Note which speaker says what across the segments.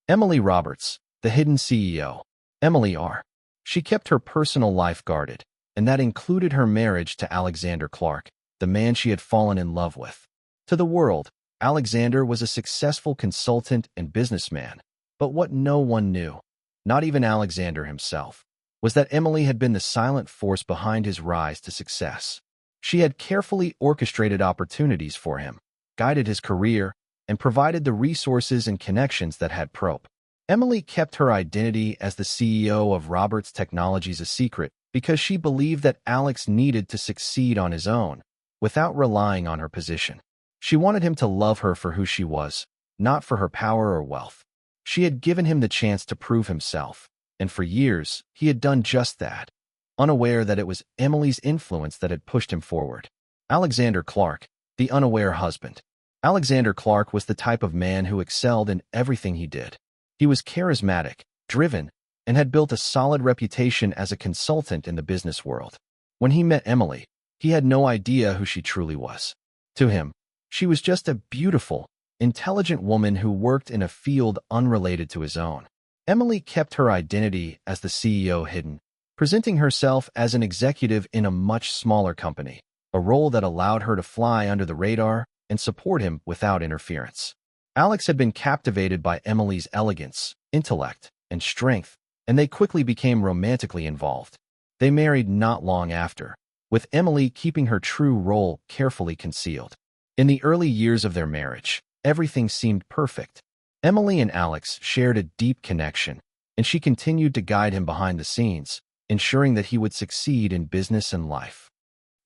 Speaker 1: Emily Roberts, the hidden CEO. Emily R. She kept her personal life guarded, and that included her marriage to Alexander Clark, the man she had fallen in love with. To the world, Alexander was a successful consultant and businessman, but what no one knew, not even Alexander himself, was that Emily had been the silent force behind his rise to success. She had carefully orchestrated opportunities for him, guided his career, and provided the resources and connections that had prop. Emily kept her identity as the CEO of Roberts Technologies a secret because she believed that Alex needed to succeed on his own, without relying on her position. She wanted him to love her for who she was, not for her power or wealth. She had given him the chance to prove himself, and for years, he had done just that, unaware that it was Emily's influence that had pushed him forward. Alexander Clark, the unaware husband. Alexander Clark was the type of man who excelled in everything he did. He was charismatic, driven, and had built a solid reputation as a consultant in the business world. When he met Emily, he had no idea who she truly was. To him, she was just a beautiful, intelligent woman who worked in a field unrelated to his own. Emily kept her identity as the CEO hidden, presenting herself as an executive in a much smaller company, a role that allowed her to fly under the radar and support him without interference. Alex had been captivated by Emily's elegance, intellect, and strength, and they quickly became romantically involved. They married not long after, with Emily keeping her true role carefully concealed. In the early years of their marriage, everything seemed perfect. Emily and Alex shared a deep connection, and she continued to guide him behind the scenes, ensuring that he would succeed in business and life.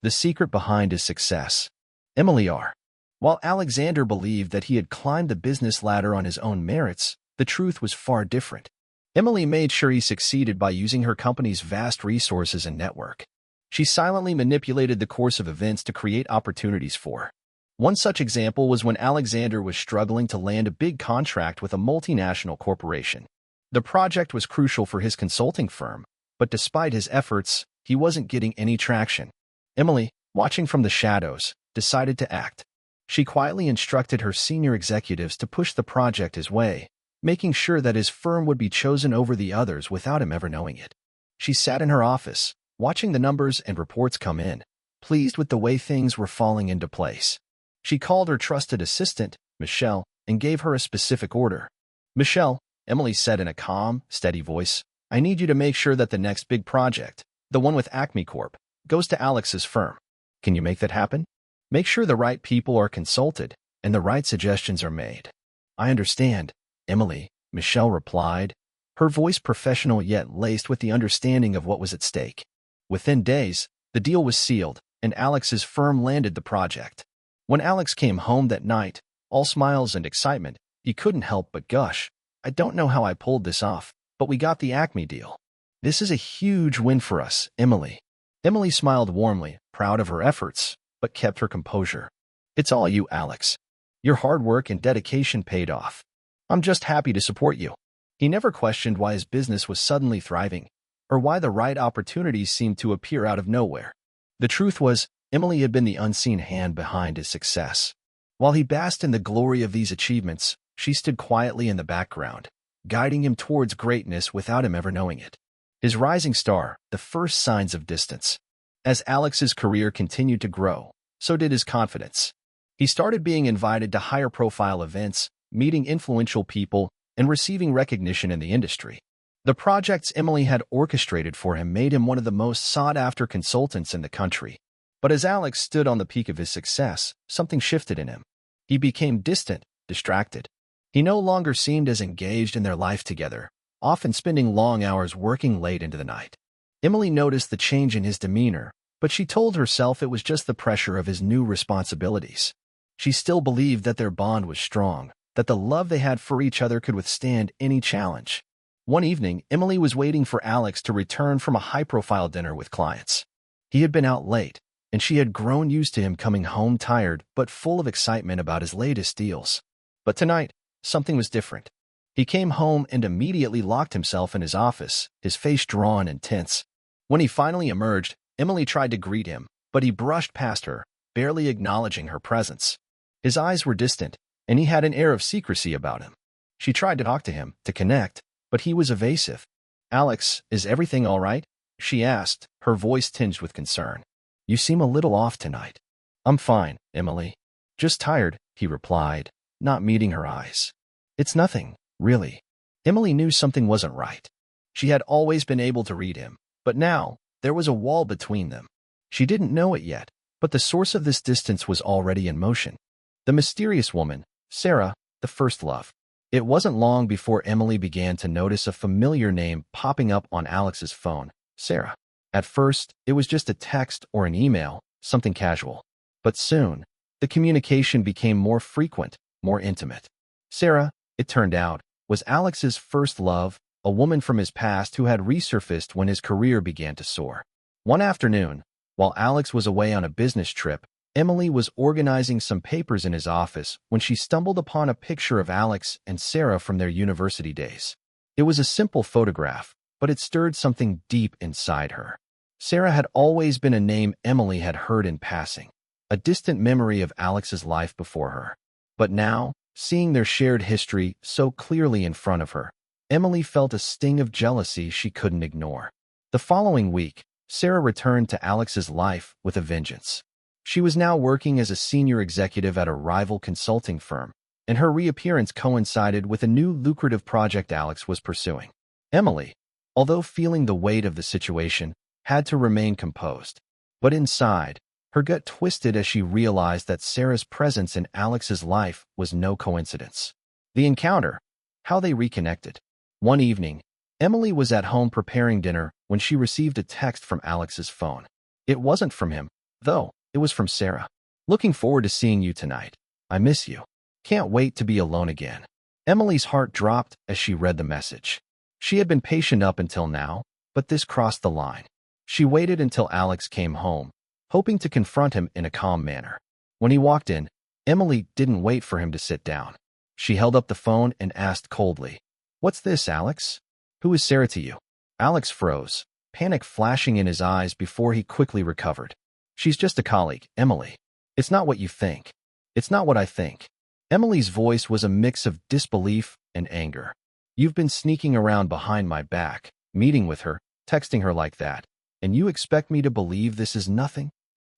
Speaker 1: The secret behind his success. Emily R. While Alexander believed that he had climbed the business ladder on his own merits, the truth was far different. Emily made sure he succeeded by using her company's vast resources and network. She silently manipulated the course of events to create opportunities for her. One such example was when Alexander was struggling to land a big contract with a multinational corporation. The project was crucial for his consulting firm, but despite his efforts, he wasn't getting any traction. Emily, watching from the shadows, decided to act. She quietly instructed her senior executives to push the project his way, making sure that his firm would be chosen over the others without him ever knowing it. She sat in her office, watching the numbers and reports come in, pleased with the way things were falling into place. She called her trusted assistant, Michelle, and gave her a specific order. "Michelle," Emily said in a calm, steady voice, "I need you to make sure that the next big project, the one with Acme Corp, goes to Alex's firm. Can you make that happen? Make sure the right people are consulted and the right suggestions are made." "I understand, Emily," Michelle replied, her voice professional yet laced with the understanding of what was at stake. Within days, the deal was sealed, and Alex's firm landed the project. When Alex came home that night, all smiles and excitement, he couldn't help but gush, "I don't know how I pulled this off, but we got the Acme deal. This is a huge win for us, Emily." Emily smiled warmly, proud of her efforts, but kept her composure. "It's all you, Alex. Your hard work and dedication paid off. I'm just happy to support you." He never questioned why his business was suddenly thriving, or why the right opportunities seemed to appear out of nowhere. The truth was, Emily had been the unseen hand behind his success. While he basked in the glory of these achievements, she stood quietly in the background, guiding him towards greatness without him ever knowing it. His rising star, the first signs of distance. As Alex's career continued to grow, so did his confidence. He started being invited to higher-profile events, meeting influential people, and receiving recognition in the industry. The projects Emily had orchestrated for him made him one of the most sought-after consultants in the country. But as Alex stood on the peak of his success, something shifted in him. He became distant, distracted. He no longer seemed as engaged in their life together, often spending long hours working late into the night. Emily noticed the change in his demeanor, but she told herself it was just the pressure of his new responsibilities. She still believed that their bond was strong, that the love they had for each other could withstand any challenge. One evening, Emily was waiting for Alex to return from a high-profile dinner with clients. He had been out late, and she had grown used to him coming home tired but full of excitement about his latest deals. But tonight, something was different. He came home and immediately locked himself in his office, his face drawn and tense. When he finally emerged, Emily tried to greet him, but he brushed past her, barely acknowledging her presence. His eyes were distant, and he had an air of secrecy about him. She tried to talk to him, to connect, but he was evasive. "Alex, is everything all right?" she asked, her voice tinged with concern. "You seem a little off tonight." "I'm fine, Emily. Just tired," he replied, not meeting her eyes. "It's nothing, really." Emily knew something wasn't right. She had always been able to read him, but now there was a wall between them. She didn't know it yet, but the source of this distance was already in motion. The mysterious woman, Sarah, the first love. It wasn't long before Emily began to notice a familiar name popping up on Alex's phone, Sarah. At first, it was just a text or an email, something casual. But soon, the communication became more frequent, more intimate. Sarah, it turned out, was Alex's first love, a woman from his past who had resurfaced when his career began to soar. One afternoon, while Alex was away on a business trip, Emily was organizing some papers in his office when she stumbled upon a picture of Alex and Sarah from their university days. It was a simple photograph, but it stirred something deep inside her. Sarah had always been a name Emily had heard in passing, a distant memory of Alex's life before her. But now, seeing their shared history so clearly in front of her, Emily felt a sting of jealousy she couldn't ignore. The following week, Sarah returned to Alex's life with a vengeance. She was now working as a senior executive at a rival consulting firm, and her reappearance coincided with a new lucrative project Alex was pursuing. Emily, although feeling the weight of the situation, had to remain composed. But inside, her gut twisted as she realized that Sarah's presence in Alex's life was no coincidence. The encounter, how they reconnected. One evening, Emily was at home preparing dinner when she received a text from Alex's phone. It wasn't from him, though. It was from Sarah. "Looking forward to seeing you tonight. I miss you. Can't wait to be alone again." Emily's heart dropped as she read the message. She had been patient up until now, but this crossed the line. She waited until Alex came home, hoping to confront him in a calm manner. When he walked in, Emily didn't wait for him to sit down. She held up the phone and asked coldly, "What's this, Alex? Who is Sarah to you?" Alex froze, panic flashing in his eyes before he quickly recovered. "She's just a colleague, Emily. It's not what you think. It's not what I think." Emily's voice was a mix of disbelief and anger. "You've been sneaking around behind my back, meeting with her, texting her like that, and you expect me to believe this is nothing?"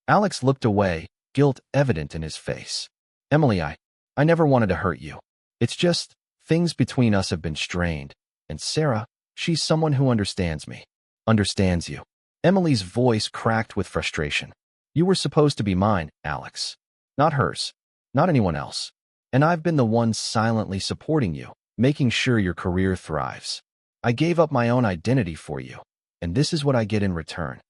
Speaker 1: Alex looked away, guilt evident in his face. "Emily, I never wanted to hurt you. It's just, things between us have been strained, and Sarah, she's someone who understands me. Understands you." Emily's voice cracked with frustration. "You were supposed to be mine, Alex. Not hers. Not anyone else. And I've been the one silently supporting you, making sure your career thrives. I gave up my own identity for you, and this is what I get in return."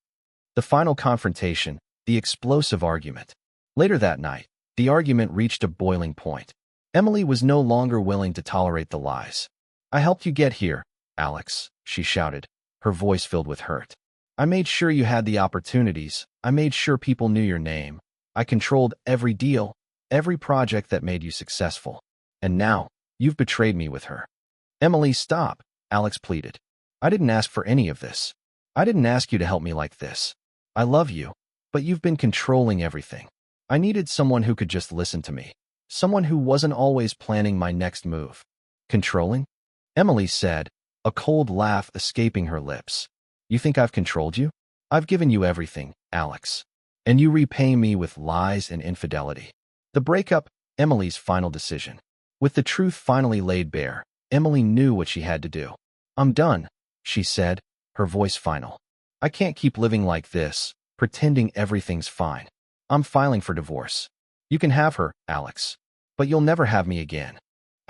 Speaker 1: The final confrontation, the explosive argument. Later that night, the argument reached a boiling point. Emily was no longer willing to tolerate the lies. "I helped you get here, Alex," she shouted, her voice filled with hurt. "I made sure you had the opportunities. I made sure people knew your name. I controlled every deal, every project that made you successful. And now, you've betrayed me with her." "Emily, stop," Alex pleaded. "I didn't ask for any of this. I didn't ask you to help me like this. I love you, but you've been controlling everything. I needed someone who could just listen to me. Someone who wasn't always planning my next move." "Controlling?" Emily said, a cold laugh escaping her lips. "You think I've controlled you? I've given you everything, Alex. And you repay me with lies and infidelity." The breakup, Emily's final decision. With the truth finally laid bare, Emily knew what she had to do. "I'm done," she said, her voice final. "I can't keep living like this, pretending everything's fine. I'm filing for divorce. You can have her, Alex, but you'll never have me again."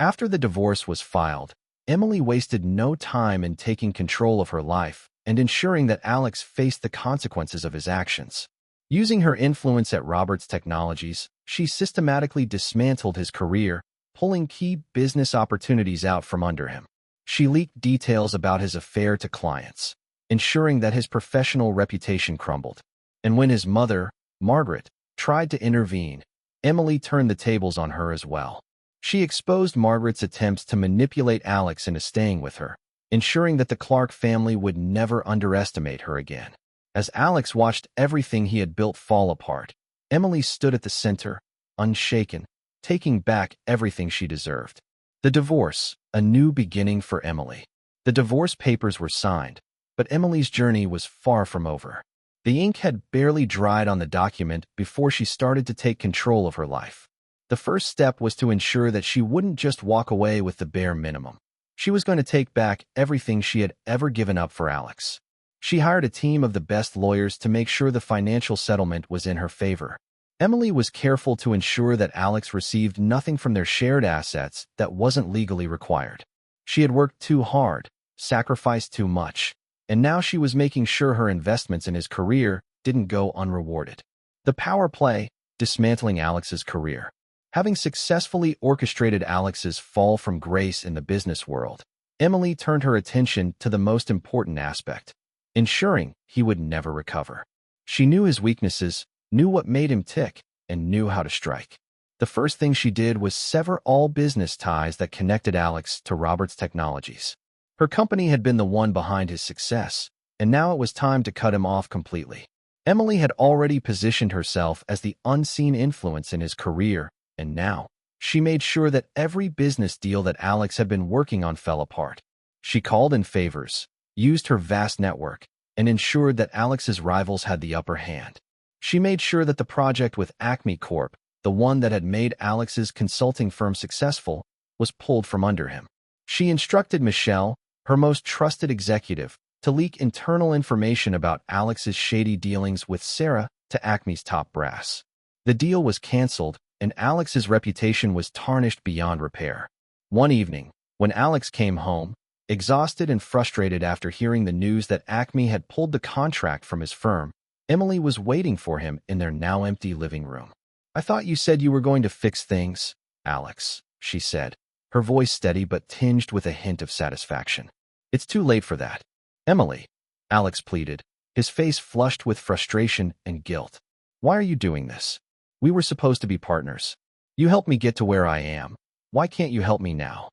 Speaker 1: After the divorce was filed, Emily wasted no time in taking control of her life and ensuring that Alex faced the consequences of his actions. Using her influence at Roberts Technologies, she systematically dismantled his career, pulling key business opportunities out from under him. She leaked details about his affair to clients, ensuring that his professional reputation crumbled. And when his mother, Margaret, tried to intervene, Emily turned the tables on her as well. She exposed Margaret's attempts to manipulate Alex into staying with her, ensuring that the Clark family would never underestimate her again. As Alex watched everything he had built fall apart, Emily stood at the center, unshaken, taking back everything she deserved. The divorce, a new beginning for Emily. The divorce papers were signed, but Emily's journey was far from over. The ink had barely dried on the document before she started to take control of her life. The first step was to ensure that she wouldn't just walk away with the bare minimum. She was going to take back everything she had ever given up for Alex. She hired a team of the best lawyers to make sure the financial settlement was in her favor. Emily was careful to ensure that Alex received nothing from their shared assets that wasn't legally required. She had worked too hard, sacrificed too much, and now she was making sure her investments in his career didn't go unrewarded. The power play, dismantling Alex's career. Having successfully orchestrated Alex's fall from grace in the business world, Emily turned her attention to the most important aspect, ensuring he would never recover. She knew his weaknesses, knew what made him tick, and knew how to strike. The first thing she did was sever all business ties that connected Alex to Roberts Technologies. Her company had been the one behind his success, and now it was time to cut him off completely. Emily had already positioned herself as the unseen influence in his career, and now she made sure that every business deal that Alex had been working on fell apart. She called in favors, used her vast network, and ensured that Alex's rivals had the upper hand. She made sure that the project with Acme Corp, the one that had made Alex's consulting firm successful, was pulled from under him. She instructed Michelle, her most trusted executive, to leak internal information about Alex's shady dealings with Sarah to Acme's top brass. The deal was canceled, and Alex's reputation was tarnished beyond repair. One evening, when Alex came home, exhausted and frustrated after hearing the news that Acme had pulled the contract from his firm, Emily was waiting for him in their now empty living room. "I thought you said you were going to fix things, Alex," she said, her voice steady but tinged with a hint of satisfaction. "It's too late for that." "Emily," Alex pleaded, his face flushed with frustration and guilt. "Why are you doing this? We were supposed to be partners. You helped me get to where I am. Why can't you help me now?"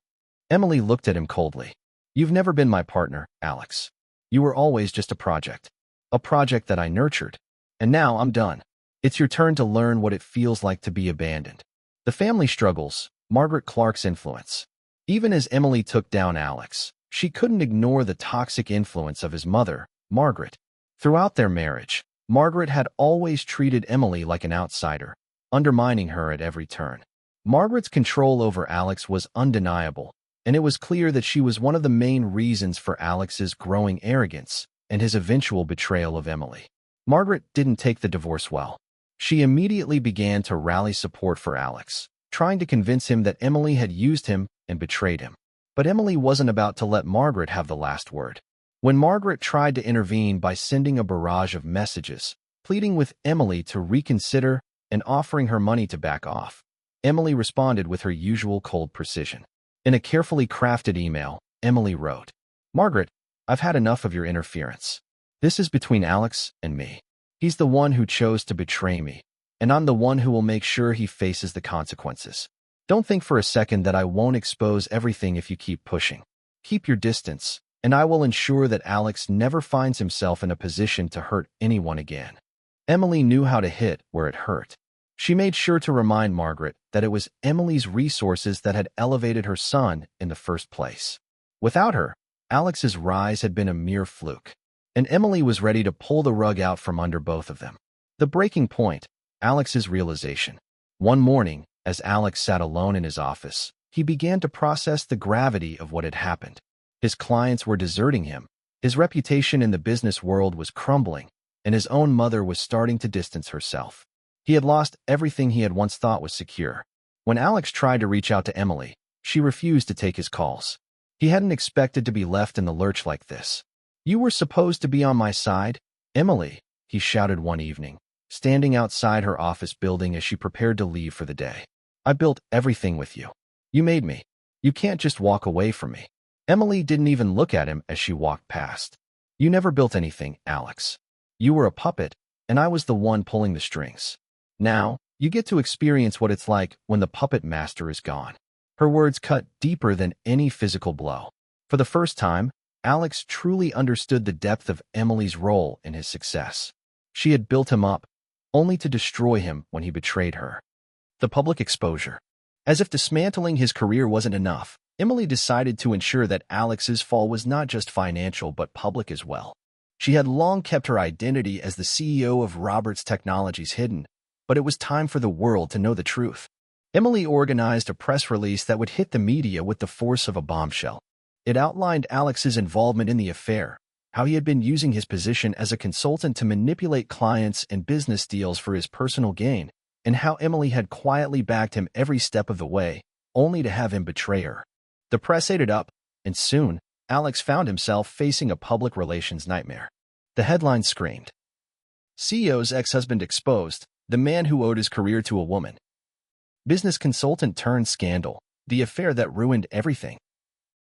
Speaker 1: Emily looked at him coldly. "You've never been my partner, Alex. You were always just a project that I nurtured. And now I'm done. It's your turn to learn what it feels like to be abandoned." The family struggles, Margaret Clark's influence. Even as Emily took down Alex, she couldn't ignore the toxic influence of his mother, Margaret. Throughout their marriage, Margaret had always treated Emily like an outsider, undermining her at every turn. Margaret's control over Alex was undeniable, and it was clear that she was one of the main reasons for Alex's growing arrogance and his eventual betrayal of Emily. Margaret didn't take the divorce well. She immediately began to rally support for Alex, trying to convince him that Emily had used him and betrayed him. But Emily wasn't about to let Margaret have the last word. When Margaret tried to intervene by sending a barrage of messages, pleading with Emily to reconsider and offering her money to back off, Emily responded with her usual cold precision. In a carefully crafted email, Emily wrote, "Margaret, I've had enough of your interference. This is between Alex and me. He's the one who chose to betray me, and I'm the one who will make sure he faces the consequences. Don't think for a second that I won't expose everything if you keep pushing. Keep your distance, and I will ensure that Alex never finds himself in a position to hurt anyone again." Emily knew how to hit where it hurt. She made sure to remind Margaret that it was Emily's resources that had elevated her son in the first place. Without her, Alex's rise had been a mere fluke, and Emily was ready to pull the rug out from under both of them. The breaking point, Alex's realization. One morning, as Alex sat alone in his office, he began to process the gravity of what had happened. His clients were deserting him, his reputation in the business world was crumbling, and his own mother was starting to distance herself. He had lost everything he had once thought was secure. When Alex tried to reach out to Emily, she refused to take his calls. He hadn't expected to be left in the lurch like this. "You were supposed to be on my side, Emily," he shouted one evening, standing outside her office building as she prepared to leave for the day. "I built everything with you. You made me. You can't just walk away from me." Emily didn't even look at him as she walked past. "You never built anything, Alex. You were a puppet, and I was the one pulling the strings. Now, you get to experience what it's like when the puppet master is gone." Her words cut deeper than any physical blow. For the first time, Alex truly understood the depth of Emily's role in his success. She had built him up, only to destroy him when he betrayed her. The public exposure. As if dismantling his career wasn't enough, Emily decided to ensure that Alex's fall was not just financial but public as well. She had long kept her identity as the CEO of Roberts Technologies hidden, but it was time for the world to know the truth. Emily organized a press release that would hit the media with the force of a bombshell. It outlined Alex's involvement in the affair, how he had been using his position as a consultant to manipulate clients and business deals for his personal gain, and how Emily had quietly backed him every step of the way, only to have him betray her. The press ate it up, and soon, Alex found himself facing a public relations nightmare. The headline screamed, "CEO's ex-husband exposed, the man who owed his career to a woman. Business consultant turned scandal, the affair that ruined everything."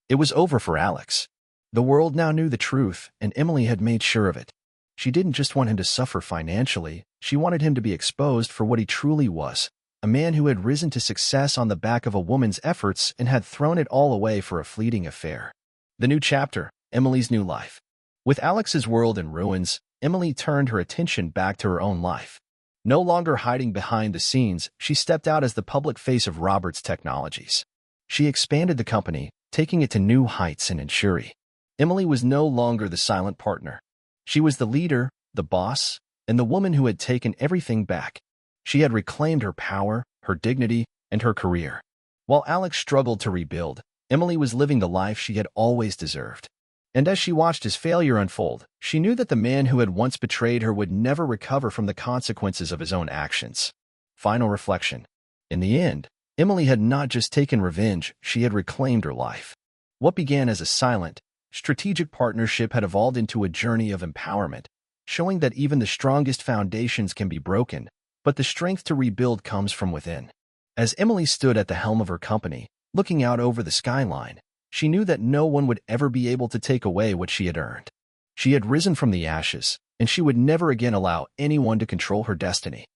Speaker 1: It was over for Alex. The world now knew the truth, and Emily had made sure of it. She didn't just want him to suffer financially, she wanted him to be exposed for what he truly was, a man who had risen to success on the back of a woman's efforts and had thrown it all away for a fleeting affair. The new chapter, Emily's new life. With Alex's world in ruins, Emily turned her attention back to her own life. No longer hiding behind the scenes, she stepped out as the public face of Roberts Technologies. She expanded the company, taking it to new heights in Insurance. Emily was no longer the silent partner. She was the leader, the boss, and the woman who had taken everything back. She had reclaimed her power, her dignity, and her career. While Alex struggled to rebuild, Emily was living the life she had always deserved. And as she watched his failure unfold, she knew that the man who had once betrayed her would never recover from the consequences of his own actions. Final reflection. In the end, Emily had not just taken revenge, she had reclaimed her life. What began as a silent, strategic partnership had evolved into a journey of empowerment, showing that even the strongest foundations can be broken, but the strength to rebuild comes from within. As Emily stood at the helm of her company, looking out over the skyline, she knew that no one would ever be able to take away what she had earned. She had risen from the ashes, and she would never again allow anyone to control her destiny.